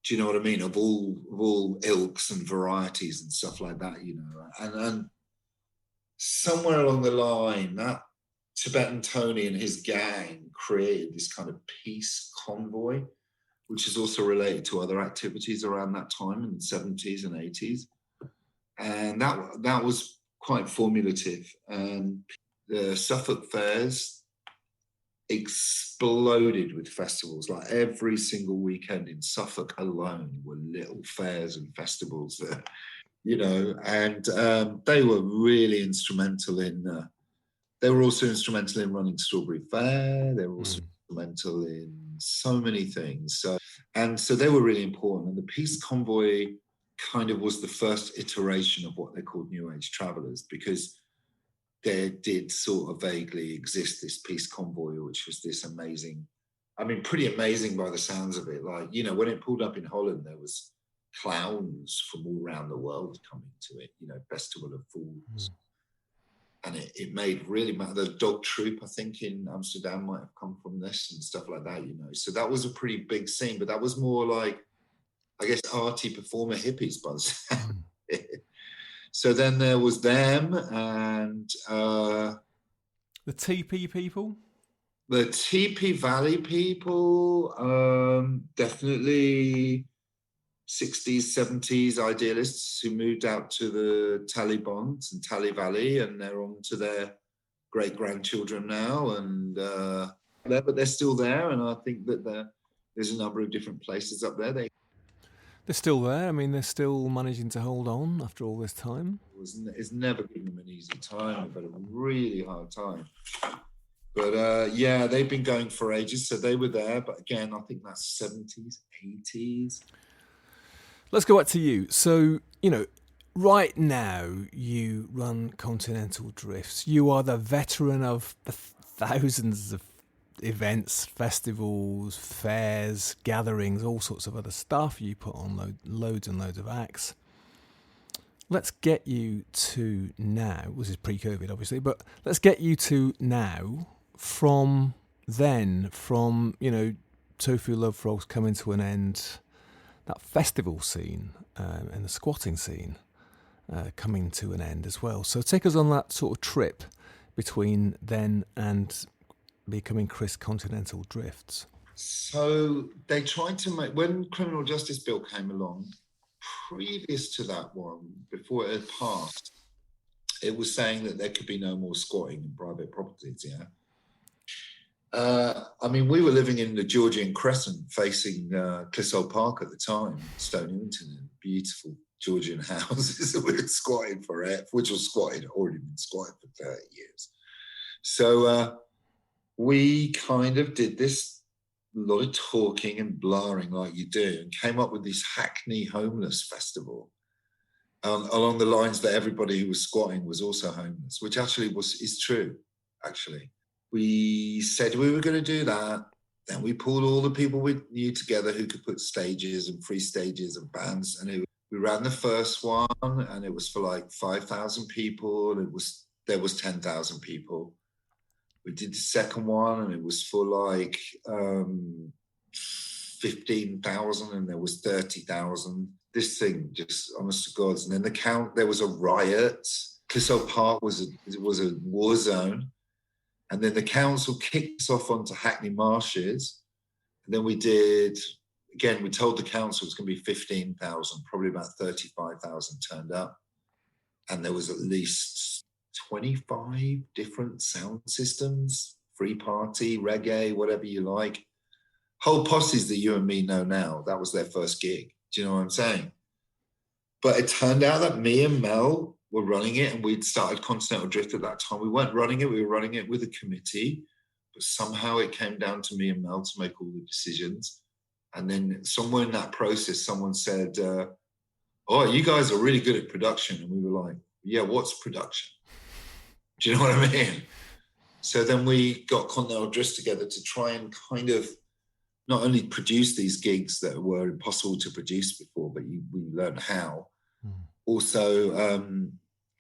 Do you know what I mean? Of all ilks and varieties and stuff like that, you know. And somewhere along the line, that Tibetan Tony and his gang created this kind of peace convoy, which is also related to other activities around that time in the 70s and 80s. And that was quite formulative. And the Suffolk fairs exploded with festivals. Like every single weekend in Suffolk alone were little fairs and festivals there, you know, and they were really instrumental in, they were also instrumental in running Strawberry Fair. They were also instrumental in so many things. So they were really important. And the Peace Convoy kind of was the first iteration of what they called New Age travelers, because there did sort of vaguely exist this Peace Convoy, which was this amazing, I mean, pretty amazing by the sounds of it. Like, you know, when it pulled up in Holland, there was clowns from all around the world coming to it, you know, Festival of Fools. And it made really, the dog troop, I think, in Amsterdam might have come from this and stuff like that, you know. So that was a pretty big scene, but that was more like, I guess, arty performer hippies by the sound. So then there was them and... the TP people? The TP Valley people, definitely 60s, 70s idealists who moved out to the Talibans and Tali Valley, and they're on to their great-grandchildren now, and but they're still there, and I think that there's a number of different places up there. They're still there. I mean, they're still managing to hold on after all this time. It's never given them an easy time. They've had a really hard time. But yeah, they've been going for ages, so they were there. But again, I think that's 70s, 80s. Let's go back to you. So, you know, right now you run Continental Drifts. You are the veteran of the thousands of events, festivals, fairs, gatherings, all sorts of other stuff. You put on loads and loads of acts. Let's get you to now. This is pre-COVID, obviously, but let's get you to now. From then, you know, Tofu Love Frogs coming to an end, that festival scene and the squatting scene coming to an end as well. So take us on that sort of trip between then and becoming Chris Continental Drifts. So they tried to make, when Criminal Justice Bill came along, previous to that one, before it had passed, it was saying that there could be no more squatting in private properties, yeah? I mean, we were living in the Georgian Crescent facing Clissold Park at the time, Stonehenge, beautiful Georgian houses that we had squatted for, which was squatted, already been squatted for 30 years. So we kind of did this, a lot of talking and blaring like you do, and came up with this Hackney Homeless Festival along the lines that everybody who was squatting was also homeless, which actually is true, actually. We said we were going to do that. Then we pulled all the people we knew together who could put stages and free stages and bands. And we ran the first one, and it was for like 5,000 people. And there was 10,000 people. We did the second one, and it was for like 15,000, and there was 30,000. This thing, just honest to God. And then there was a riot. Clissold Park was a war zone. And then the council kicked us off onto Hackney Marshes. And then we told the council it was going to be 15,000, probably about 35,000 turned up. And there was at least 25 different sound systems, free party, reggae, whatever you like. Whole posses that you and me know now, that was their first gig. Do you know what I'm saying? But it turned out that me and Mel were running it, and we'd started Continental Drift at that time. We weren't running it, we were running it with a committee, but somehow it came down to me and Mel to make all the decisions. And then somewhere in that process, someone said, oh, you guys are really good at production. And we were like, yeah, what's production? Do you know what I mean? So then we got Continental Drifts together to try and kind of not only produce these gigs that were impossible to produce before, but we learned how. Also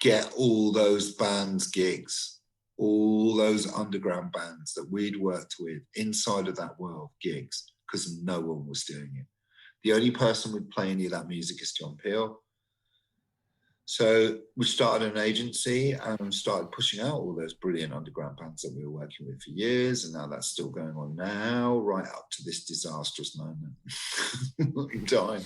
get all those bands gigs, all those underground bands that we'd worked with inside of that world gigs, because no one was doing it. The only person who'd play any of that music is John Peel. So we started an agency and started pushing out all those brilliant underground bands that we were working with for years, and now that's still going on now, right up to this disastrous moment in time.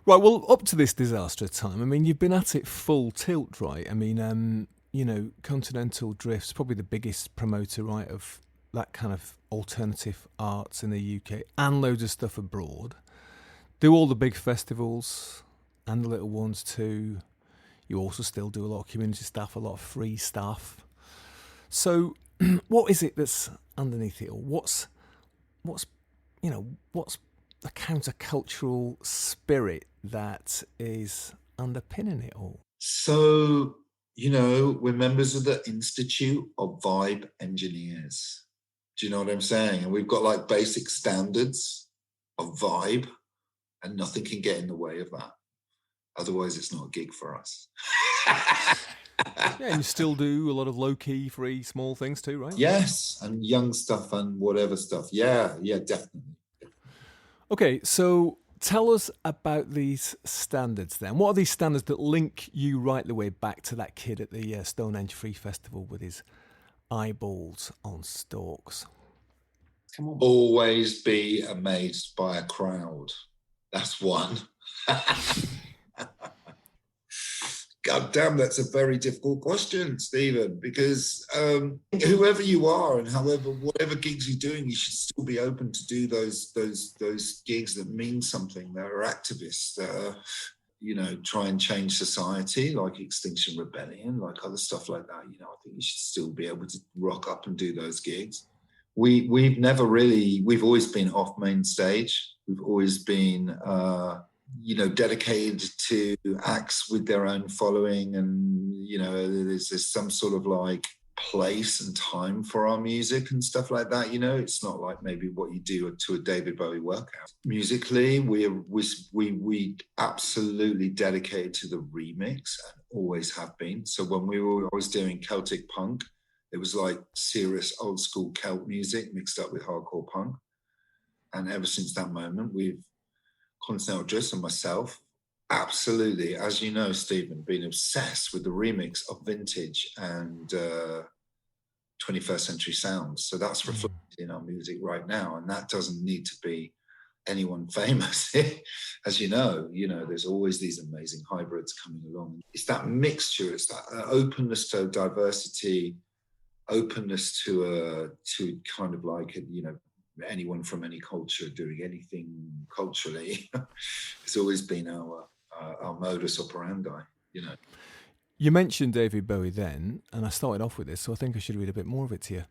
Right, well, up to this disastrous time, I mean, you've been at it full tilt, right? I mean, you know, Continental Drifts, probably the biggest promoter, right, of that kind of alternative arts in the UK, and loads of stuff abroad. Do all the big festivals and the little ones too. You also still do a lot of community stuff, a lot of free stuff. So what is it that's underneath it all? What's the countercultural spirit that is underpinning it all? So, you know, we're members of the Institute of Vibe Engineers. Do you know what I'm saying? And we've got like basic standards of vibe, and nothing can get in the way of that. Otherwise, it's not a gig for us. Yeah, and you still do a lot of low-key, free, small things too, right? Yes, and young stuff and whatever stuff. Yeah, definitely. Okay, so tell us about these standards then. What are these standards that link you right the way back to that kid at the Stonehenge Free Festival with his eyeballs on stalks? Come on. Always be amazed by a crowd. That's one. God damn, that's a very difficult question, Stephen, because whoever you are and whatever gigs you're doing, you should still be open to do those gigs that mean something, that are activists, that are, you know, try and change society, like Extinction Rebellion, like other stuff like that. You know, I think you should still be able to rock up and do those gigs. We've always been off main stage. We've always been dedicated to acts with their own following, and you know, there's some sort of like place and time for our music and stuff like that. You know, it's not like maybe what you do to a David Bowie workout. Musically, we absolutely dedicated to the remix and always have been. So when we were always doing Celtic punk, it was like serious old school Celt music mixed up with hardcore punk. And ever since that moment, we've Continental Drifts and myself, absolutely, as you know, Stephen, been obsessed with the remix of vintage and 21st century sounds. So that's reflected in our music right now, and that doesn't need to be anyone famous. As you know, there's always these amazing hybrids coming along. It's that mixture, it's that openness to diversity, openness to kind of like, anyone from any culture doing anything culturally. It's always been our modus operandi, you know. You mentioned David Bowie then, and I started off with this, so I think I should read a bit more of it to you.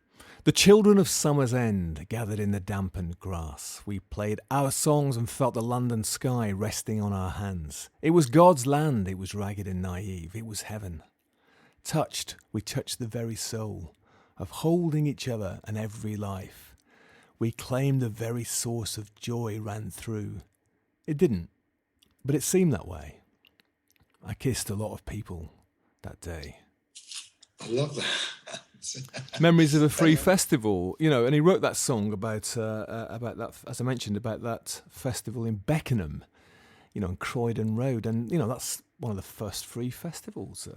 The children of summer's end gathered in the dampened grass. We played our songs and felt the London sky resting on our hands. It was God's land, it was ragged and naive, it was heaven. Touched, we touched the very soul of holding each other and every life. We claimed the very source of joy ran through. It didn't, but it seemed that way. I kissed a lot of people that day. I love that. Memories of a free festival, and he wrote that song about that, as I mentioned, about that festival in Beckenham, on Croydon Road, and that's one of the first free festivals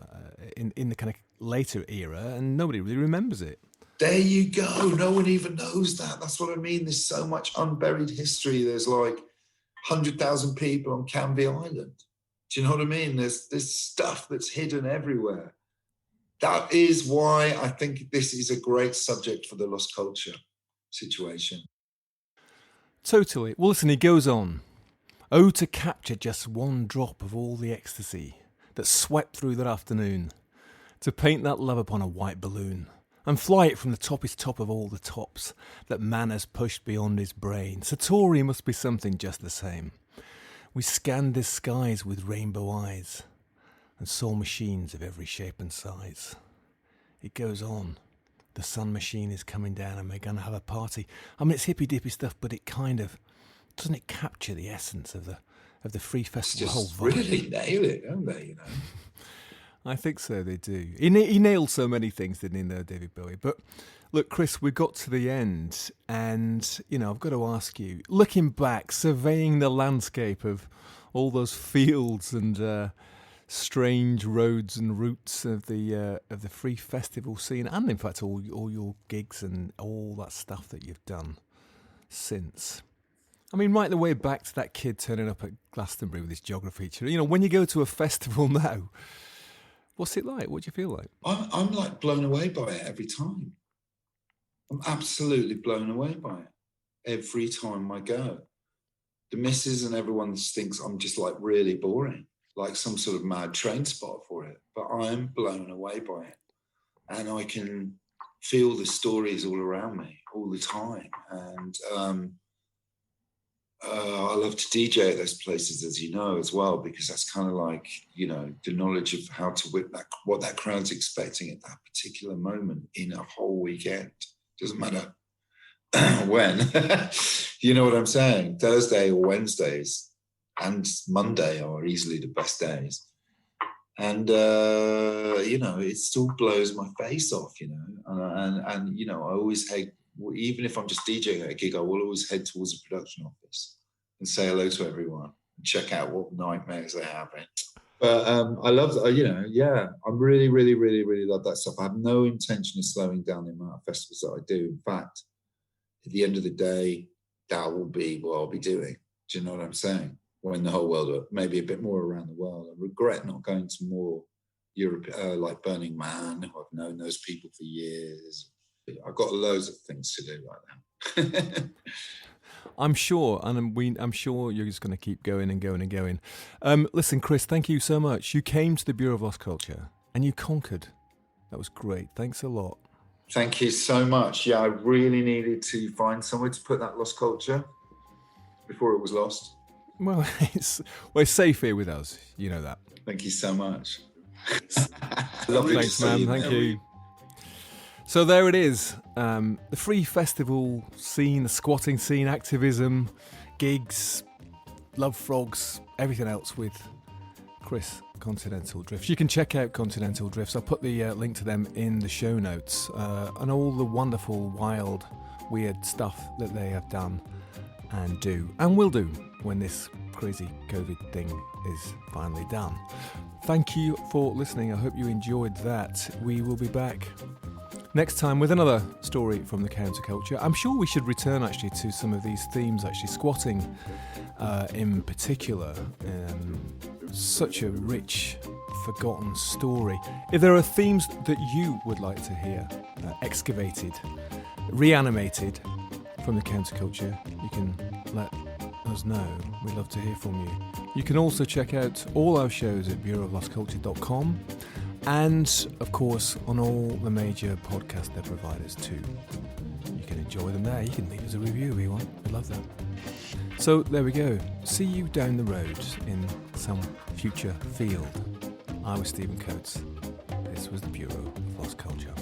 in the kind of later era, and nobody really remembers it. There you go. No one even knows that. That's what I mean. There's so much unburied history. There's like 100,000 people on Canvey Island. Do you know what I mean? There's stuff that's hidden everywhere. that is why I think this is a great subject for the lost culture situation. Totally. Well, listen, he goes on. Oh, to capture just one drop of all the ecstasy that swept through that afternoon, to paint that love upon a white balloon, and fly it from the toppest top of all the tops that man has pushed beyond his brain. Satori must be something just the same. We scanned the skies with rainbow eyes, and saw machines of every shape and size. It goes on. The sun machine is coming down and we're going to have a party. I mean, it's hippy-dippy stuff, but it kind of, doesn't it capture the essence of the Free Festival whole vibe? Really nail it, don't they, you know? I think so, they do. He nailed so many things, didn't he, there, David Bowie? But look, Chris, we got to the end, and, you know, I've got to ask you, looking back, surveying the landscape of all those fields and strange roads and routes of the Free Festival scene, and in fact all your gigs and all that stuff that you've done since. I mean, right the way back to that kid turning up at Glastonbury with his geography teacher. You know, when you go to a festival now, what's it like? What do you feel like? I'm like blown away by it every time. I'm absolutely blown away by it every time I go. The missus and everyone thinks I'm just like really boring, like some sort of mad train spot for it. But I'm blown away by it. And I can feel the stories all around me all the time. And I love to DJ at those places, as you know, as well, because that's kind of like, you know, the knowledge of how to whip that, what that crowd's expecting at that particular moment in a whole weekend. Doesn't matter when. You know what I'm saying? Thursday or Wednesdays and Monday are easily the best days. And, you know, it still blows my face off, you know. And you know, I always hate, even if I'm just DJing at a gig, I will always head towards the production office and say hello to everyone and check out what nightmares they're having. But I love, you know, yeah, I really, really, really, really love that stuff. I have no intention of slowing down the amount of festivals that I do. In fact, at the end of the day, that will be what I'll be doing. Do you know what I'm saying? When the whole world, maybe a bit more around the world. I regret not going to more Europe, like Burning Man. I've known those people for years. I've got loads of things to do right now. I'm sure, and I'm sure you're just going to keep going and going and going. Listen, Chris, thank you so much. You came to the Bureau of Lost Culture and you conquered. That was great. Thanks a lot. Thank you so much. Yeah, I really needed to find somewhere to put that lost culture before it was lost. Well, it's safe here with us. You know that. Thank you so much. Thanks, man. Thank you. So there it is. The free festival scene, the squatting scene, activism, gigs, Love Frogs, everything else with Chris, Continental Drifts. You can check out Continental Drifts. I'll put the link to them in the show notes, and all the wonderful, wild, weird stuff that they have done and do and will do when this crazy COVID thing is finally done. Thank you for listening. I hope you enjoyed that. We will be back next time with another story from the counterculture. I'm sure we should return actually to some of these themes, actually squatting in particular. Such a rich, forgotten story. If there are themes that you would like to hear excavated, reanimated from the counterculture, you can let us know. We'd love to hear from you. You can also check out all our shows at bureauoflostculture.com and, of course, on all the major podcast providers too. You can enjoy them there. You can leave us a review if you want. We'd love that. So there we go. See you down the road in some future field. I was Stephen Coates. This was the Bureau of Lost Culture.